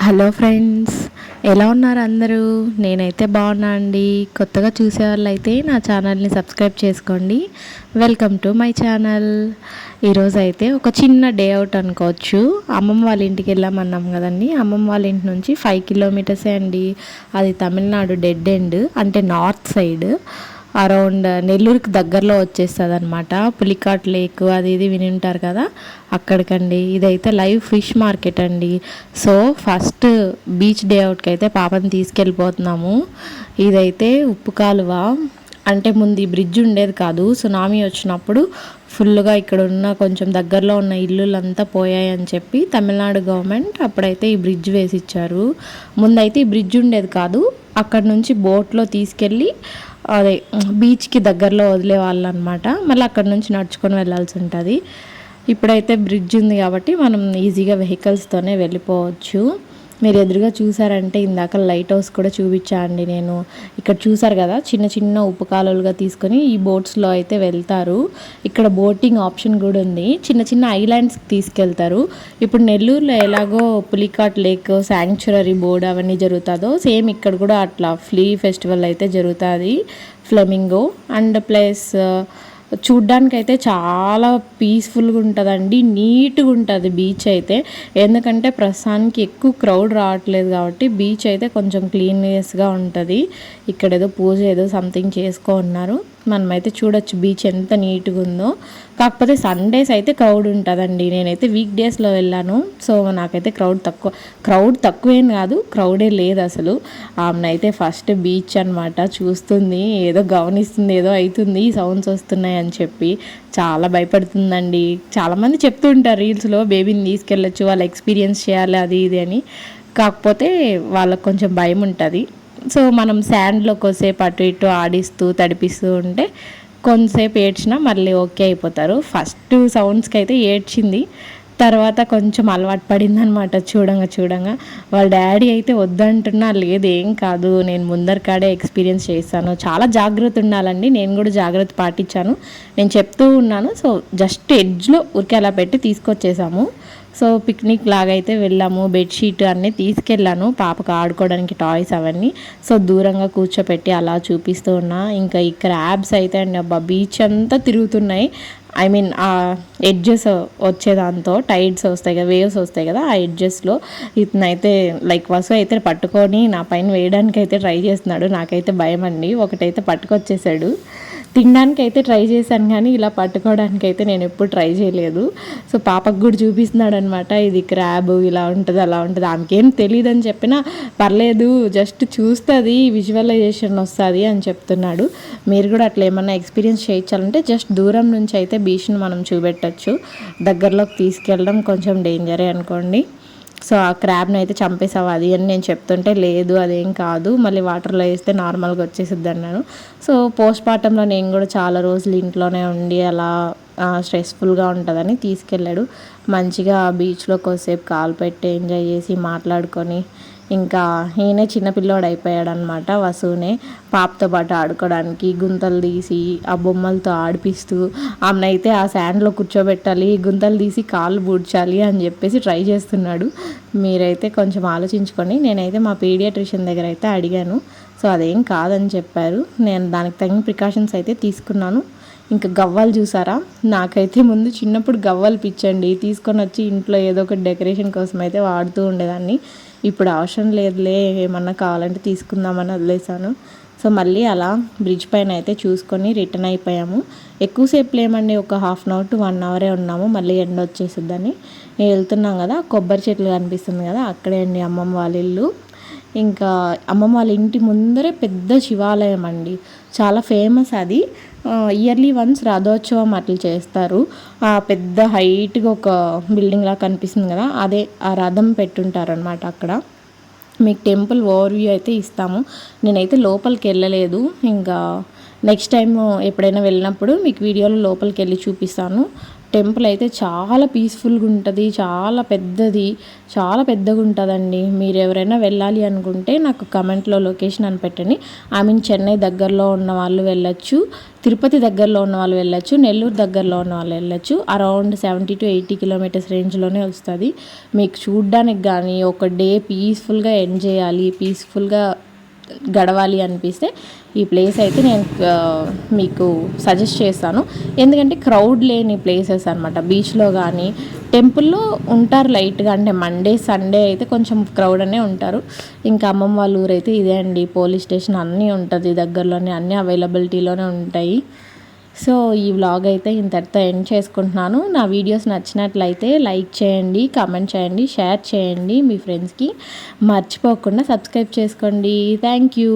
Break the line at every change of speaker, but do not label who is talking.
Hello friends, ఎలా ఉన్నారు అందరూ? నేనైతే బాగున్నా అండి. కొత్తగా చూసే వాళ్ళు అయితే నా ఛానల్ని సబ్స్క్రైబ్ చేసుకోండి. Welcome to my channel. ఈరోజు అయితే ఒక చిన్న డే అవుట్ అనుకోవచ్చు. అమ్మమ్మ వాళ్ళ ఇంటికి వెళ్ళామన్నాం కదండి. అమ్మమ్మ వాళ్ళ ఇంటి నుంచి 5 కిలోమీటర్సే అండి. అది తమిళనాడు డెడ్ ఎండ్, అంటే నార్త్ సైడ్, అరౌండ్ నెల్లూరుకి దగ్గరలో వచ్చేస్తుంది అనమాట. పులికాట్ లేక్ అది ఇది విని ఉంటారు కదా, అక్కడికండి. ఇదైతే లైవ్ ఫిష్ మార్కెట్ అండి. సో ఫస్ట్ బీచ్ డే అవుట్కి అయితే పాపని తీసుకెళ్ళిపోతున్నాము. ఇదైతే ఉప్పు కాలువ, అంటే ముందు ఈ బ్రిడ్జ్ ఉండేది కాదు. సునామీ వచ్చినప్పుడు ఫుల్గా ఇక్కడ ఉన్న కొంచెం దగ్గరలో ఉన్న ఇల్లులంతా పోయాయని చెప్పి తమిళనాడు గవర్నమెంట్ అప్పుడైతే ఈ బ్రిడ్జ్ వేసి ఇచ్చారు. ముందైతే ఈ బ్రిడ్జ్ ఉండేది కాదు. అక్కడ నుంచి బోట్లో తీసుకెళ్ళి అదే బీచ్కి దగ్గరలో వదిలేవాళ్ళు అనమాట. మళ్ళీ అక్కడ నుంచి నడుచుకొని వెళ్ళాల్సి ఉంటుంది. ఇప్పుడైతే బ్రిడ్జ్ ఉంది కాబట్టి మనం ఈజీగా వెహికల్స్తోనే వెళ్ళిపోవచ్చు. మీరు ఎదురుగా చూసారంటే ఇందాక లైట్ హౌస్ కూడా చూపించాండి నేను. ఇక్కడ చూసారు కదా, చిన్న చిన్న ఉప్పు కాలువలుగా తీసుకొని ఈ బోట్స్లో అయితే వెళ్తారు. ఇక్కడ బోటింగ్ ఆప్షన్ కూడా ఉంది. చిన్న చిన్న ఐలాండ్స్కి తీసుకెళ్తారు. ఇప్పుడు నెల్లూరులో ఎలాగో పులికాట్ లేక్ శాంక్చురీ బోర్డ్ అవన్నీ జరుగుతుందో, సేమ్ ఇక్కడ కూడా అట్లా ఫ్లీ ఫెస్టివల్ అయితే జరుగుతుంది. ఫ్లెమింగో అండ్ ప్లస్ చూడ్డానికి అయితే చాలా పీస్ఫుల్గా ఉంటుందండి. నీట్గా ఉంటుంది బీచ్ అయితే. ఎందుకంటే ప్రస్తుతానికి ఎక్కువ క్రౌడ్ రావట్లేదు కాబట్టి బీచ్ అయితే కొంచెం క్లీన్నెస్గా ఉంటుంది. ఇక్కడ ఏదో పూజ ఏదో సంథింగ్ చేసుకో ఉన్నారు. మనమైతే చూడొచ్చు బీచ్ ఎంత నీట్గా ఉందో. కాకపోతే సండేస్ అయితే క్రౌడ్ ఉంటుందండి. నేనైతే వీక్ డేస్లో వెళ్ళాను. సో నాకైతే క్రౌడ్ తక్కువేం కాదు, క్రౌడే లేదు అసలు. ఆమెనైతే ఫస్ట్ బీచ్ అనమాట చూస్తుంది, ఏదో గమనిస్తుంది, ఏదో అవుతుంది, సౌండ్స్ వస్తున్నాయి అని చెప్పి చాలా భయపడుతుందండి. చాలామంది చెప్తూ ఉంటారు రీల్స్లో, బేబీని తీసుకెళ్ళచ్చు, వాళ్ళు ఎక్స్పీరియన్స్ చేయాలి అది ఇది అని. కాకపోతే వాళ్ళకు కొంచెం భయం ఉంటుంది. సో మనం శాండ్లో కొద్దిసేపు అటు ఇటు ఆడిస్తూ తడిపిస్తూ ఉంటే కొంతసేపు ఏడ్చినా మళ్ళీ ఓకే అయిపోతారు. ఫస్ట్ సౌండ్స్కి అయితే ఏడ్చింది, తర్వాత కొంచెం అలవాటు పడిందనమాట. చూడంగా వాళ్ళ డాడీ అయితే వద్దంటున్నా, లేదు ఏం కాదు, నేను ముందరకాడే ఎక్స్పీరియన్స్ చేస్తాను, చాలా జాగ్రత్త ఉండాలండి. నేను కూడా జాగ్రత్త పాటించాను, నేను చెప్తూ ఉన్నాను. సో జస్ట్ ఎడ్జ్లో ఊరికే అలా పెట్టి తీసుకొచ్చేసాము. సో పిక్నిక్ లాగా అయితే వెళ్ళాము. బెడ్షీట్ అన్నీ తీసుకెళ్ళాను పాపకు ఆడుకోవడానికి, టాయ్స్ అవన్నీ. సో దూరంగా కూర్చోపెట్టి అలా చూపిస్తూ ఉన్నా. ఇంకా ఈ క్రాబ్స్ అయితే అండి అబ్బా బీచ్ అంతా తిరుగుతున్నాయి. ఐ మీన్ ఆ ఎడ్జెస్ వచ్చేదాంతో టైడ్స్ వస్తాయి కదా, వేవ్స్ వస్తాయి కదా, ఆ ఎడ్జెస్లో ఇతనైతే లైక్ వసు అయితే పట్టుకొని నా పైన వేయడానికి అయితే ట్రై చేస్తున్నాడు. నాకైతే భయం అండి. ఒకటైతే పట్టుకొచ్చేసాడు. తినడానికి అయితే ట్రై చేశాను కానీ ఇలా పట్టుకోవడానికి అయితే నేను ఎప్పుడు ట్రై చేయలేదు. సో పాపకు కూడా చూపిస్తున్నాడు అనమాట, ఇది క్రాబ్ ఇలా ఉంటుంది అలా ఉంటుంది. ఆమెకేం తెలియదని చెప్పినా పర్లేదు, జస్ట్ చూస్తుంది, విజువలైజేషన్ వస్తుంది అని చెప్తున్నాడు. మీరు కూడా అట్లా ఏమన్నా ఎక్స్పీరియన్స్ చేయించాలంటే జస్ట్ దూరం నుంచి అయితే బీచ్ని మనం చూపెట్టచ్చు. దగ్గరలోకి తీసుకెళ్ళడం కొంచెం డేంజరే అనుకోండి. సో ఆ క్రాబ్ని అయితే చంపేసావు అది అని నేను చెప్తుంటే, లేదు అదేం కాదు, మళ్ళీ వాటర్లో వేస్తే నార్మల్గా వచ్చేసిద్ది అన్నాను. సో పోస్ట్ మార్టంలో నేను కూడా చాలా రోజులు ఇంట్లోనే ఉండి అలా స్ట్రెస్ఫుల్గా ఉంటుందని తీసుకెళ్ళాడు. మంచిగా బీచ్లో కొద్దిసేపు కాలు పెట్టి ఎంజాయ్ చేసి మాట్లాడుకొని, ఇంకా ఈయనే చిన్నపిల్లోడు అయిపోయాడు అనమాట. వసునే పాపతో పాటు ఆడుకోవడానికి గుంతలు తీసి ఆ బొమ్మలతో ఆడిపిస్తూ, ఆమెనైతే ఆ శాండ్లో కూర్చోబెట్టాలి, గుంతలు తీసి కాళ్ళు బూడ్చాలి అని చెప్పేసి ట్రై చేస్తున్నాడు. మీరైతే కొంచెం ఆలోచించుకొని. నేనైతే మా పీడియాట్రిషియన్ దగ్గర అయితే అడిగాను. సో అదేం కాదని చెప్పారు. నేను దానికి తగిన ప్రికాషన్స్ అయితే తీసుకున్నాను. ఇంకా గవ్వలు చూసారా, నాకైతే ముందు చిన్నప్పుడు గవ్వలు పిచ్చండి. తీసుకొని వచ్చి ఇంట్లో ఏదో ఒక డెకరేషన్ కోసం అయితే వాడుతూ ఉండేదాన్ని. ఇప్పుడు అవసరం లేదులే, ఏమన్నా కావాలంటే తీసుకుందామని వదిలేసాను. సో మళ్ళీ అలా బ్రిడ్జ్ పైన అయితే చూసుకొని రిటర్న్ అయిపోయాము. ఎక్కువసేపు లేమండి, ఒక 1/2 అవర్ to 1 అవరే ఉన్నాము. మళ్ళీ ఎండ వచ్చేసిద్దని వెళ్తున్నాం కదా, కొబ్బరి చెట్లు కనిపిస్తుంది కదా, అక్కడే అండి అమ్మమ్మ వాళ్ళ ఇల్లు. ఇంకా అమ్మమ్మ వాళ్ళ ఇంటి ముందరే పెద్ద శివాలయం అండి, చాలా ఫేమస్ అది. ఇయర్లీ వన్స్ రథోత్సవం అట్లా చేస్తారు. పెద్ద హైట్గా ఒక బిల్డింగ్ లా కనిపిస్తుంది కదా, అదే ఆ రథం పెట్టుంటారనమాట అక్కడ. మీకు టెంపుల్ ఓవర్ వ్యూ అయితే ఇస్తాము. నేనైతే లోపలికి వెళ్ళలేదు. ఇంకా నెక్స్ట్ టైం ఎప్పుడైనా వెళ్ళినప్పుడు మీకు వీడియోలో లోపలికి వెళ్ళి చూపిస్తాను. టెంపుల్ అయితే చాలా పీస్ఫుల్గా ఉంటుంది, చాలా పెద్దగా ఉంటుందండి. మీరు ఎవరైనా వెళ్ళాలి అనుకుంటే నాకు కమెంట్లో లొకేషన్ అని పెట్టండి. చెన్నై దగ్గరలో ఉన్న వాళ్ళు వెళ్ళొచ్చు, తిరుపతి దగ్గరలో ఉన్న వాళ్ళు వెళ్ళొచ్చు, నెల్లూరు దగ్గరలో ఉన్న వాళ్ళు వెళ్ళొచ్చు. అరౌండ్ 70 to 80 కిలోమీటర్స్ రేంజ్లోనే వస్తుంది. మీకు చూడ్డానికి కానీ ఒక డే పీస్ఫుల్గా ఎండ్ చేయాలి, పీస్ఫుల్గా గడవాలి అనిపిస్తే ఈ ప్లేస్ అయితే నేను మీకు సజెస్ట్ చేస్తాను. ఎందుకంటే క్రౌడ్ లేని ప్లేసెస్ అనమాట. బీచ్లో కానీ టెంపుల్లో ఉంటారు లైట్గా, అంటే మండే సండే అయితే కొంచెం క్రౌడ్ అనే ఉంటారు. ఇంకా అమ్మమ్మ వాళ్ళ ఊరు అయితే ఇదే అండి, పోలీస్ స్టేషన్ అన్నీ ఉంటుంది దగ్గరలోనే, అన్నీ అవైలబిలిటీలోనే ఉంటాయి. సో ఈ వ్లాగ్ అయితే ఇంతటితో ఎండ్ చేసుకుంటున్నాను. నా వీడియోస్ నచ్చినట్లయితే లైక్ చేయండి, కామెంట్ చేయండి, షేర్ చేయండి మీ ఫ్రెండ్స్కి. మర్చిపోకుండా సబ్స్క్రైబ్ చేసుకోండి. Thank you.